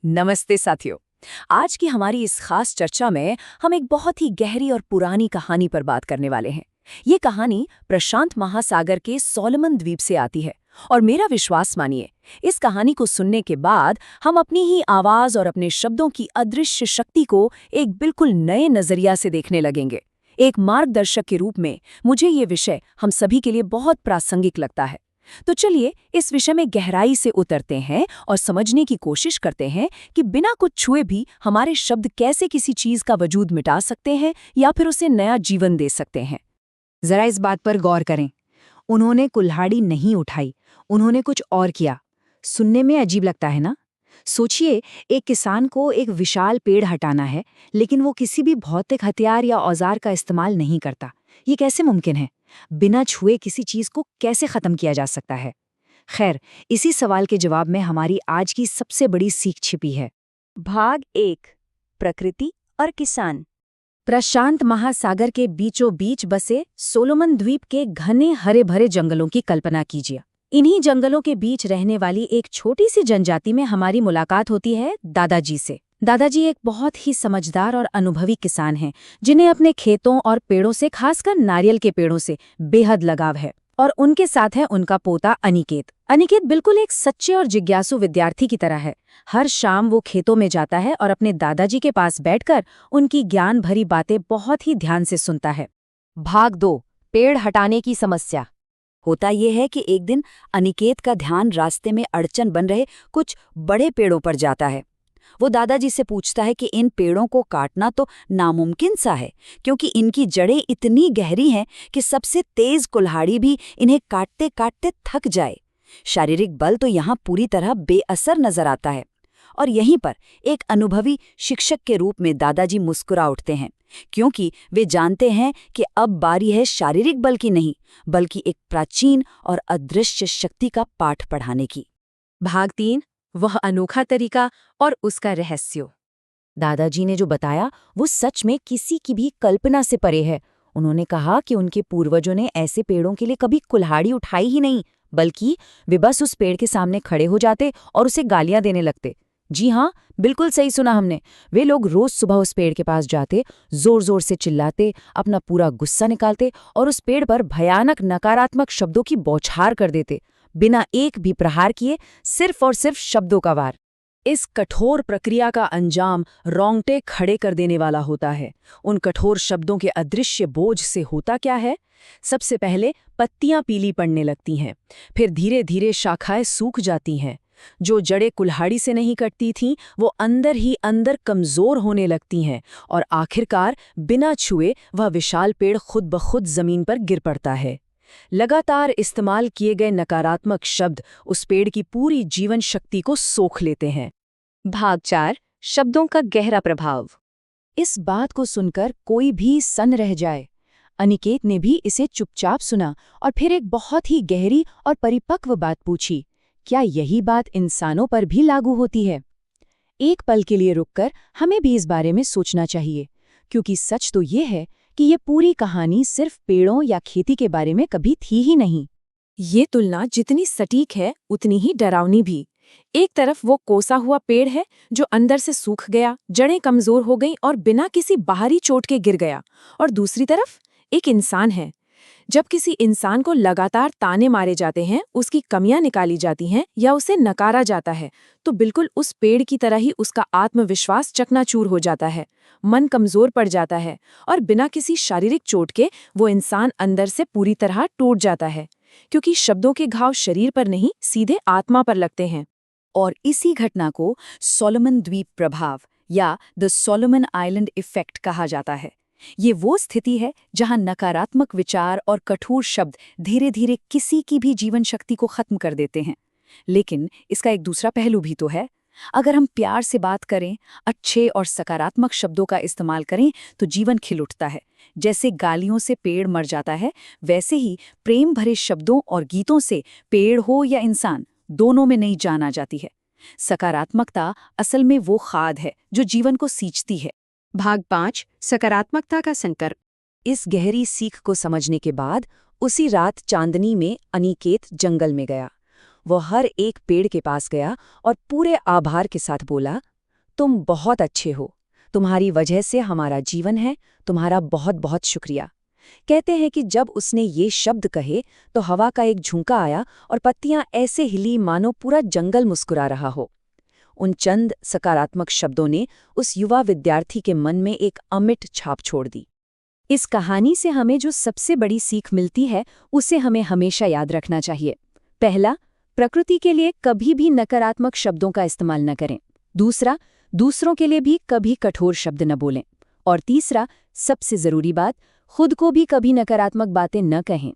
नमस्ते साथियों। आज की हमारी इस खास चर्चा में हम एक बहुत ही गहरी और पुरानी कहानी पर बात करने वाले हैं। ये कहानी प्रशांत महासागर के सोलोमन द्वीप से आती है और मेरा विश्वास मानिए, इस कहानी को सुनने के बाद हम अपनी ही आवाज और अपने शब्दों की अदृश्य शक्ति को एक बिल्कुल नए नजरिया से देखने लगेंगे। एक मार्गदर्शक के रूप में मुझे ये विषय हम सभी के लिए बहुत प्रासंगिक लगता है। तो चलिए इस विषय में गहराई से उतरते हैं और समझने की कोशिश करते हैं कि बिना कुछ छुए भी हमारे शब्द कैसे किसी चीज का वजूद मिटा सकते हैं या फिर उसे नया जीवन दे सकते हैं। जरा इस बात पर गौर करें। उन्होंने कुल्हाड़ी नहीं उठाई, उन्होंने कुछ और किया। सुनने में अजीब लगता है ना? सोचिए, एक किसान को एक विशाल पेड़ हटाना है, लेकिन वो किसी भी भौतिक हथियार या औजार का इस्तेमाल नहीं करता। ये कैसे मुमकिन है? बिना छुए किसी चीज को कैसे खत्म किया जा सकता है? खैर, इसी सवाल के जवाब में हमारी आज की सबसे बड़ी सीख छिपी है। भाग 1, प्रकृति और किसान। प्रशांत महासागर के बीचों बीच बसे सोलोमन द्वीप के घने हरे भरे जंगलों की कल्पना कीजिए। इन्हीं जंगलों के बीच रहने वाली एक छोटी सी जनजाति में हमारी मुलाकात होती है दादाजी से। दादाजी एक बहुत ही समझदार और अनुभवी किसान हैं, जिन्हें अपने खेतों और पेड़ों से, खासकर नारियल के पेड़ों से बेहद लगाव है। और उनके साथ है उनका पोता अनिकेत। अनिकेत बिल्कुल एक सच्चे और जिज्ञासु विद्यार्थी की तरह है। हर शाम वो खेतों में जाता है और अपने दादाजी के पास बैठकर उनकी ज्ञान भरी बातें बहुत ही ध्यान से सुनता है। भाग 2, पेड़ हटाने की समस्या। होता यह है कि एक दिन अनिकेत का ध्यान रास्ते में अड़चन बन रहे कुछ बड़े पेड़ों पर जाता है। वो दादाजी से पूछता है कि इन पेड़ों को काटना तो नामुमकिन सा है, क्योंकि इनकी जड़ें इतनी गहरी हैं कि सबसे तेज कुल्हाड़ी भी इन्हें काटते काटते थक जाए। शारीरिक बल तो यहाँ पूरी तरह बेअसर नजर आता है। और यहीं पर एक अनुभवी शिक्षक के रूप में दादाजी मुस्कुरा उठते हैं, क्योंकि वे जानते हैं कि अब बारी है शारीरिक बल की नहीं, बल्कि एक प्राचीन और अदृश्य शक्ति का पाठ पढ़ाने की। भाग 3, वह अनोखा तरीका और उसका रहस्य। दादाजी ने जो बताया वो सच में किसी की भी कल्पना से परे है। उन्होंने कहा कि उनके पूर्वजों ने ऐसे पेड़ों के लिए कभी कुल्हाड़ी उठाई ही नहीं, बल्कि वे बस उस पेड़ के सामने खड़े हो जाते और उसे गालियां देने लगते। जी हाँ, बिल्कुल सही सुना हमने। वे लोग रोज सुबह उस पेड़ के पास जाते, जोर जोर से चिल्लाते, अपना पूरा गुस्सा निकालते और उस पेड़ पर भयानक नकारात्मक शब्दों की बौछार कर देते, बिना एक भी प्रहार किए, सिर्फ और सिर्फ शब्दों का वार। इस कठोर प्रक्रिया का अंजाम रोंगटे खड़े कर देने वाला होता है। उन कठोर शब्दों के अदृश्य बोझ से होता क्या है? सबसे पहले पत्तियां पीली पड़ने लगती हैं, फिर धीरे धीरे शाखाएं सूख जाती हैं। जो जड़ें कुल्हाड़ी से नहीं कटती थीं, वो अंदर ही अंदर कमजोर होने लगती हैं और आखिरकार बिना छुए वह विशाल पेड़ खुद ब खुद जमीन पर गिर पड़ता है। लगातार इस्तेमाल किए गए नकारात्मक शब्द उस पेड़ की पूरी जीवन शक्ति को सोख लेते हैं। भाग 4, शब्दों का गहरा प्रभाव। इस बात को सुनकर कोई भी सन्न रह जाए। अनिकेत ने भी इसे चुपचाप सुना और फिर एक बहुत ही गहरी और परिपक्व बात पूछी, क्या यही बात इंसानों पर भी लागू होती है? एक पल के लिए रुककर हमें भी इस बारे में सोचना चाहिए, क्योंकि सच तो ये है कि ये पूरी कहानी सिर्फ पेड़ों या खेती के बारे में कभी थी ही नहीं। ये तुलना जितनी सटीक है उतनी ही डरावनी भी। एक तरफ वो कोसा हुआ पेड़ है जो अंदर से सूख गया, जड़ें कमजोर हो गईं और बिना किसी बाहरी चोट के गिर गया, और दूसरी तरफ एक इंसान है। जब किसी इंसान को लगातार ताने मारे जाते हैं, उसकी कमियां निकाली जाती हैं या उसे नकारा जाता है, तो बिल्कुल उस पेड़ की तरह ही उसका आत्मविश्वास चकनाचूर हो जाता है, मन कमजोर पड़ जाता है और बिना किसी शारीरिक चोट के वो इंसान अंदर से पूरी तरह टूट जाता है, क्योंकि शब्दों के घाव शरीर पर नहीं, सीधे आत्मा पर लगते हैं। और इसी घटना को सोलोमन द्वीप प्रभाव या द सोलोमन आइलैंड इफेक्ट कहा जाता है। ये वो स्थिति है जहां नकारात्मक विचार और कठोर शब्द धीरे धीरे किसी की भी जीवन शक्ति को खत्म कर देते हैं। लेकिन इसका एक दूसरा पहलू भी तो है। अगर हम प्यार से बात करें, अच्छे और सकारात्मक शब्दों का इस्तेमाल करें, तो जीवन खिल उठता है। जैसे गालियों से पेड़ मर जाता है, वैसे ही प्रेम भरे शब्दों और गीतों से पेड़ हो या इंसान, दोनों में नई जान आ जाती है। सकारात्मकता असल में वो खाद है जो जीवन को सींचती है। भाग 5, सकारात्मकता का संकर। इस गहरी सीख को समझने के बाद उसी रात चांदनी में अनिकेत जंगल में गया। वो हर एक पेड़ के पास गया और पूरे आभार के साथ बोला, तुम बहुत अच्छे हो, तुम्हारी वजह से हमारा जीवन है, तुम्हारा बहुत बहुत शुक्रिया। कहते हैं कि जब उसने ये शब्द कहे तो हवा का एक झोंका आया और पत्तियां ऐसे हिली मानो पूरा जंगल मुस्कुरा रहा हो। उन चंद सकारात्मक शब्दों ने उस युवा विद्यार्थी के मन में एक अमिट छाप छोड़ दी। इस कहानी से हमें जो सबसे बड़ी सीख मिलती है उसे हमें हमेशा याद रखना चाहिए। पहला, प्रकृति के लिए कभी भी नकारात्मक शब्दों का इस्तेमाल न करें। दूसरा, दूसरों के लिए भी कभी कठोर शब्द न बोलें। और तीसरा, सबसे ज़रूरी बात, खुद को भी कभी नकारात्मक बातें न कहें।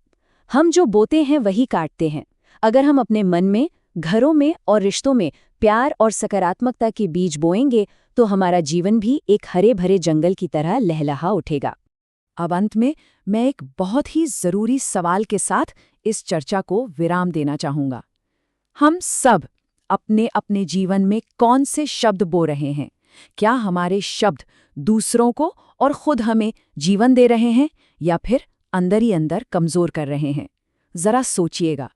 हम जो बोते हैं वही काटते हैं। अगर हम अपने मन में, घरों में और रिश्तों में प्यार और सकारात्मकता के बीज बोएंगे तो हमारा जीवन भी एक हरे भरे जंगल की तरह लहलहा उठेगा। अब अंत में मैं एक बहुत ही ज़रूरी सवाल के साथ इस चर्चा को विराम देना चाहूँगा। हम सब अपने अपने जीवन में कौन से शब्द बो रहे हैं? क्या हमारे शब्द दूसरों को और खुद हमें जीवन दे रहे हैं या फिर अंदर ही अंदर कमज़ोर कर रहे हैं? ज़रा सोचिएगा।